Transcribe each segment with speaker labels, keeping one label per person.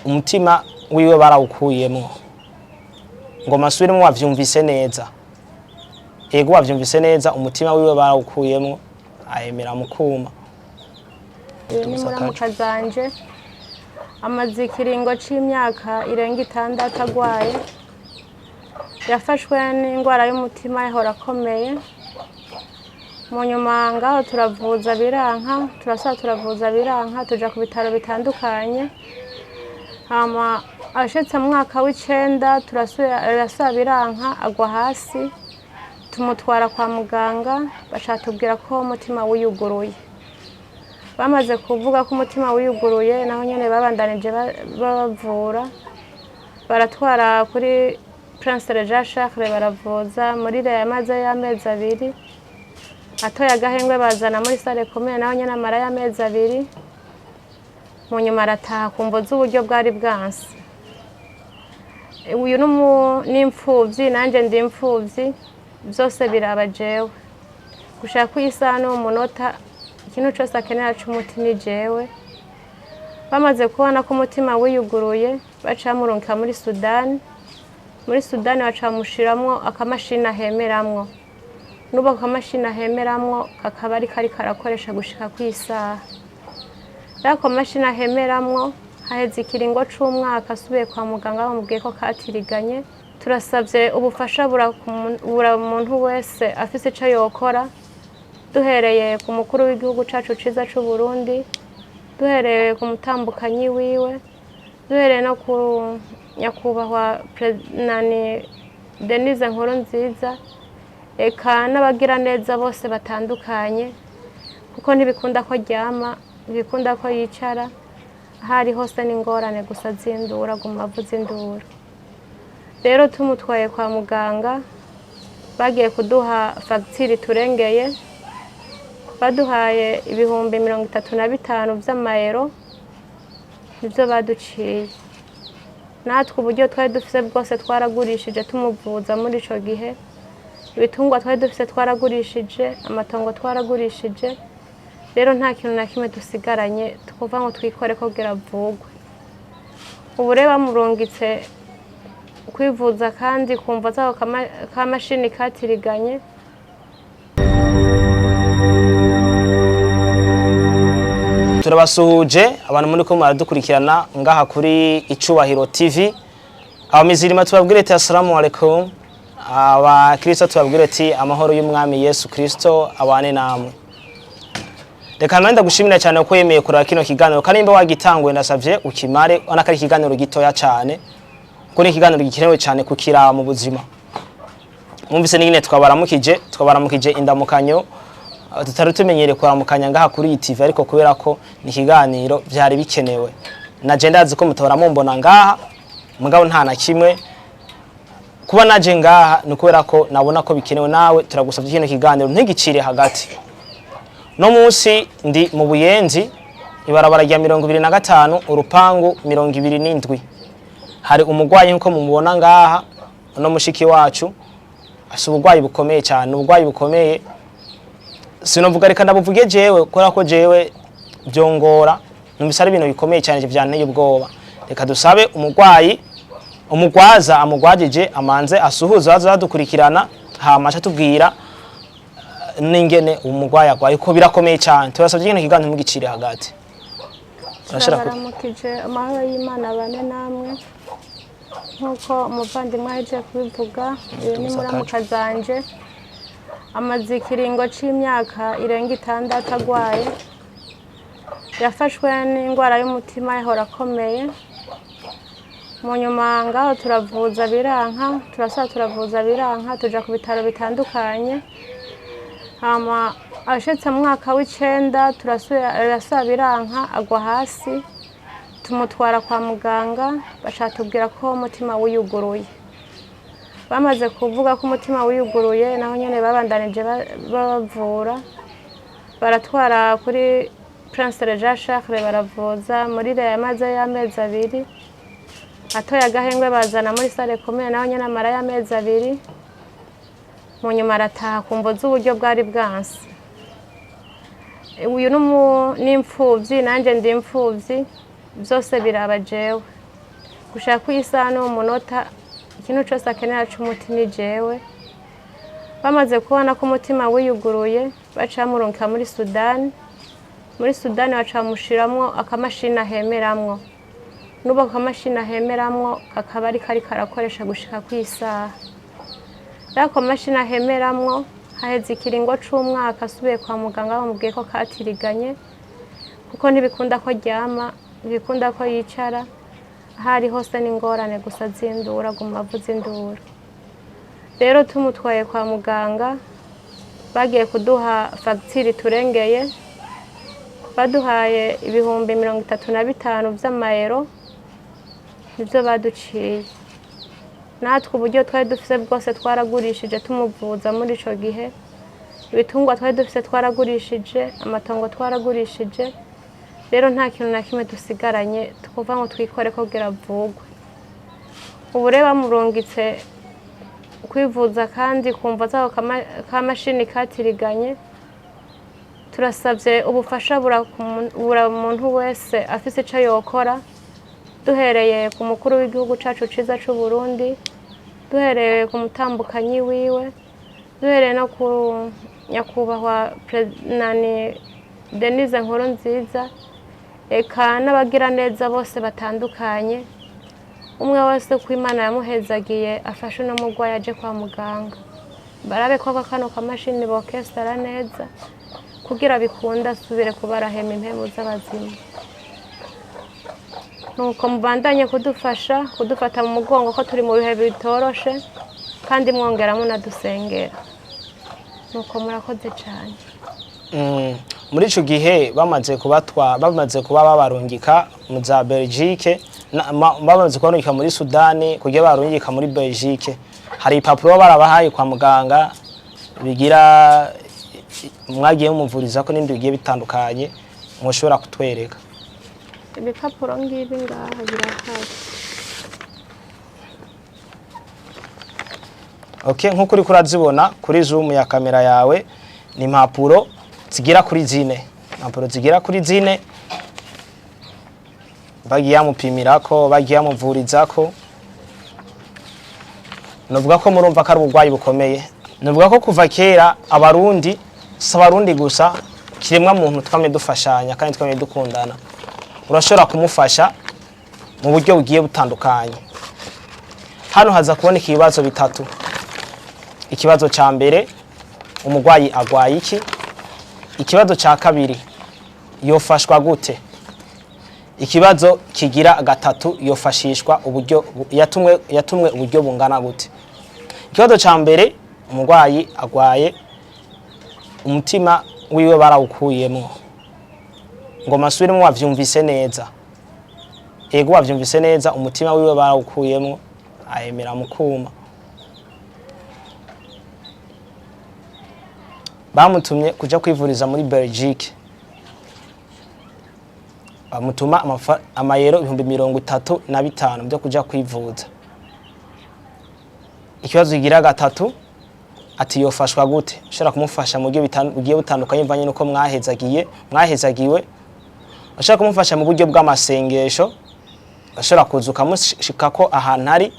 Speaker 1: umutima wiwe barawukuyemo ngo masubiremo wavyumvise neza. Ego wavyumvise neza, umutima wiwe barawukuyemo ayemera mukuma.
Speaker 2: Ni muramuka zanje amaze ikiringo c'imyaka irenga 6 agwaye, yafashwe n'indwara y'umutima yahora akomeye. Mu nyuma ngaho turavuza biranka, turavuza biranka, tuja ku bitaro bitandukanye. Hama ashitse mu mwaka w'9 turasubira biranka, agwa hasi, tumutwara kwa muganga, bacatubwira ko umutima wiyuguruye. Bamaze kuvuga ko umutima wiyuguruye, naho nyene babandanije bavura, baratwara kuri Prince Regent Charles baravuza muri re yamaze y'amezi 2. Atoya agahengwe bazana muri sale komeye, naho nyene amara y'amezi 2. Mu nyuma arataha kumvo z'uburyo bwari bwansi. Uyu n'imfuvyi, nanje ndi imfuvyi, byose biraba jewe. Gushaka kuyisa n'umunota ikintu cyose akenera cy'umuti ni jewe. Bamaze kubona ko umutima wiyuguruye, bacamurunka muri Sudani. Muri Sudani bacamushiramwo akamashini ahemeramwo. Nubo akamashini ahemeramwo kakaba ari kari karakoresha gushika kwisaha. Yako mashini ahemeramwo haheze ikiringo c'umwaka asubiye kwa muganga bamubwiye ko katiriganye. Turasavye ubufasha bura muntu wese afise ico yokora, duhereye ku mukuru w'igihugu cacu ciza c'u Burundi, duhereye ku mutambukanyi wiwe, duhereye no ku nyakubahwa President Denise Nkurunziza, eka n'abagira neza bose batandukanye, kuko ntibikunda ko ryama, ntibikunda ko yicara, hari hose n'ingorane gusa zindura guma avuza induru. Rero tumutwaye kwa muganga, bagiye kuduha fagitire turengeye, baduhaye ibihumbi 35 vy'amayero, nivyo baduciye. Natwe uburyo twari dufise bwose twaragurishije tumuvuza muri ico gihe. Ibitungwa twari dufise twaragurishije, amatongo twaragurishije. Rero nta kintu na kimwe dusigaranye tukuva ngo twikore ko gera vugwe. Ubu rero bamurungitse kwivuza kandi kumva zaho kamashini katiriganye.
Speaker 1: Turabasuhuje abantu muri ko maradukurikirana ngaha kuri Icubahiro TV. Abamizirima tubabwire ati assalamu alaikum. Abakristo tubabwire ati amahoro y'umwami Yesu Kristo abane namwe. Reka nanda gushimira cyane ko yemeye kuraba kino kiganiro, kandi imbe wagitangwe ndasavye ukimare, ona kari kiganiro gitoya cyane. Ko ni kiganiro gikenewe cyane kukira mu buzima. Mwumvise n'ingene twabaramukije indamukanyo, tutari tumenyere kuramukanya ngaha kuri TV, ariko kubera ko ni kiganiro byari bikenewe. Naje ndazi ko mutabara mumbona ngaha, mugabo nta na kimwe kuba naje ngaha ni kubera ko nabona ko bikenewe. Nawe turagusavye kino kiganiro ntigicire hagati. No munsi ndi mu Buyenzi, ibarabara rya 25 urupangu 27. Hari umugwayi nko mumubona ngaha, no mushiki wacu asubugwayi bukomeye cyane, ubugwayi bukomeye. Sinovuga reka ndabuvuge jewe kora ko jewe byongora, numvise ari ibintu bikomeye cyane byanteye ubwoba. Reka dusabe umugwaza amugwajije amanze asuhuza azadukurikirana, hama tubwira n'ingene umugwayi agwaye ko birakomeye cyane. Turasabye kino kiganiro mugicire hagati.
Speaker 2: Turabaramukije amahoro y'Imana bane namwe. Nkuko umuvandimwe aheje kubivuga, ni muramuka zanje amaze ikiringo c'imyaka irenga 6 agwaye, yafashwe n'indwara y'umutima yahora akomeye. Mu nyuma ngaho turavuza biranka, turavuza biranka, tuja ku bitaro bitandukanye. Hama ashitse mu mwaka w'9 turasubira biranka, agwa hasi, tumutwara kwa muganga, bacatubwira ko umutima wiyuguruye. Bamaze kuvuga ko umutima wiyuguruye, naho nyene babandanije bavura, baratwara kuri Prince Regent Charles baravuza muri re yamaze y'amezi 2. Atoya agahengwe bazana muri sale komeye, naho nyene amara y'amezi 2. Mu nyuma arataha kumvo z'uburyo bwari bwansi. Uyu n'imfuvyi, nanje ndi imfuvyi, byose biraba jewe. gushaka ku isaha n'umunota ikintu cyose akenera cy'umuti ni jewe. Bamaze kubona ko umutima wiyuguruye baca bamurungika muri Sudani. Muri Sudani baca bamushiramwo akamashini ahemeramwo, n'ubu akamashini ahemeramwo kakaba ari kari karakoresha gushika ku isaha. Ako mashini ahemeramwo haheze ikiringo c'umwaka asubiye kwa muganga bamubwiye ko katiriganye, kuko ntibikunda ko aryama, ntibikunda ko yicara, hari hose n'ingorane gusa zindura, aguma avuza induru. Rero tumutwaye kwa muganga bagiye kuduha fagitire turengeye, baduhaye ibihumbi 35 vy'amayero nivyo baduciye. Natwe uburyo twari dufise bwose twaragurishije tumuvuza muri ico gihe, ibitungwa twari dufise twaragurishije, amatongo twaragurishije. Rero nta kintu na kimwe dusigaranye tukuva ngo twikore ko gira avugwe. Ubu rero bamurungitse kwivuza kandi kumva zaho kamashini katiriganye. Turasavye ubufasha bura muntu wese afise ico yokora, duhereye ku mukuru w'igihugu cacu ciza c'u Burundi, duhereye ku mutambukanyi wiwe, duhereye no ku nyakubahwa Denise Nkurunziza, eka n'abagira neza bose batandukanye. Umwe wese uko Imana yamuhezagiye afashe no mugwayi aje kwa muganga, barabe ko kano kamashini bokesara neza kugira bikunda asubire kubarahema impemu z'abazima. Nuko mubandanye kudufata mu mugongo ko turi mu bihe bitoroshe, kandi mwongera munadusengera. Nuko murakoze cyane.
Speaker 1: Muri ico gihe bamaze kuba babarungika mu za Belgique, bamaze kubarungika muri Sudani kugira barungika muri Belgique, hari ipapuro barabahaye kwa muganga bigira mwagiye mumuvuriza ko n'indi bigiye bitandukanye mushobora kutwereka?
Speaker 2: Ibipapuro ngibi ngaha birahari.
Speaker 1: Okay, nkuko uri kurazibona kuri zoom ya kamera yawe, ni impapuro zigira kuri 4. Impapuro zigira kuri 4 bagiye amupimirako, bagiye amuvurizako. Novuga ko murumva ko ari ubugwayi bukomeye. Novuga ko kuva kera abarundi sabarundi gusa kiremwa muntu twame dufashanya kandi twame dukundana. Urashobora kumufasha mu buryo bugiye butandukanye. Hano haza kuboneka ibibazo bitatu. Ikibazo ca mbere, umugwayi agwaye iki? Ikibazo ca kabiri, yofashwa gute? Ikibazo kigira gatatu, yofashishwa uburyo yatumwe uburyo bungana gute? Ikibazo ca mbere, umugwayi agwaye umutima wiwe barawukuyemo. Ngo masubiremo wavyumvise neza. Ego wavyumvise neza, umutima wiwe barawukuyemo, ayemera mukuma. Bamutumye kuja kwivuriza muri Belgique. Bamutuma amayero 35,000 byo kuja kwivuza. Ikibazo kigira gatatu, ati yofashwa gute? Ushobora kumufasha mu buryo bugiye butandukanye mvanye nuko mwahezagiwe. Ushobora kumufasha mu buryo bw'amasengesho, ushobora kuzuka mushikako ahantu ari,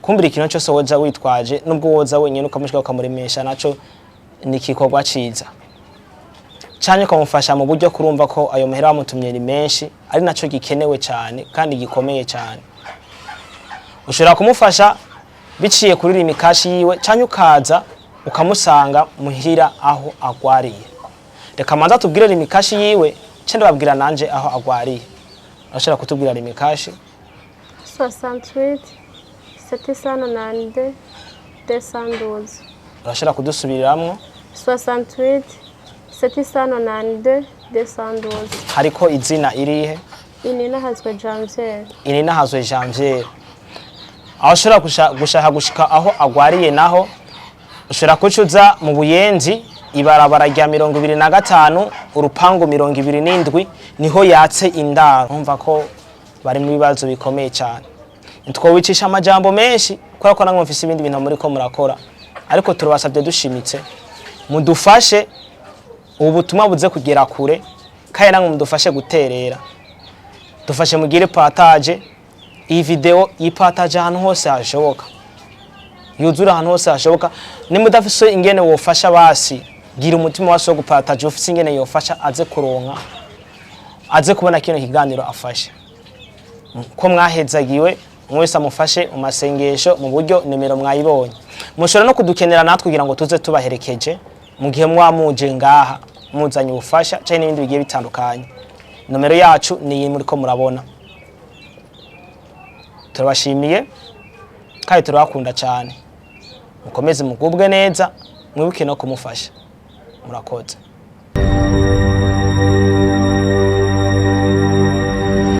Speaker 1: kumbira ikintu cyose woza witwaje, nubwo woza wenyene ukamushika ukamuremesha naco ni igikorwa ciza. Cyane kumufasha mu buryo kurumva ko ayo mahera bamutumye ni menshi, ari naco gikenewe cyane kandi gikomeye cyane. Ushobora kumufasha biciye kuri rimikashi yiwe, cyane ukaza ukamusanga muhira aho agwariye. Reka manza tubwire rimikashi yiwe, cyende babwira nanje aho agwariye. Urashobora kutubwira rimikashi?
Speaker 2: 68 792 212.
Speaker 1: Urashobora kudusubiriramwo?
Speaker 2: 68 792 212.
Speaker 1: Hariko izina irihe?
Speaker 2: Ininahazwe Janvier.
Speaker 1: Ininahazwe Janvier. Aho ushobora gushika aho agwariye naho, ushobora kucuza mu Buyenzi ibarabara rya 25 urupangu 27 niho yatse indaro. Umva ko bari mu bibazo bikomeye cyane. Ntitwowicisha amajambo menshi kubera ko namwe mfise ibindi bintu muri ko murakora, ariko turabasabye dushimitse mudufashe ubutumwa buze kugera kure, kandi namwe mudufashe guterera. Dufashe mugire partage iyi video ipataje ahantu hose hashoboka, yuzura ahantu hose hashoboka. Nimba udafise ingene wofasha basi gira umutima wose wo gupataje, ufise ingene yofasha aze kuronka, aze kubona kino kiganiro afashe. Ko mwahezagiwe mwese amufashe mu masengesho mu buryo nimero mwayibonye. Mushobora no kudukenera natwe kugira ngo tuze tubaherekeje mu gihe mwamuje ngaha muzanye ubufasha cyane n'ibindi bigiye bitandukanye. Nomero yacu ni iyi muri ko murabona. Turabashimiye kandi turabakunda cyane. Mukomeze mugubwe neza, mwibuke no kumufasha. Murakoze.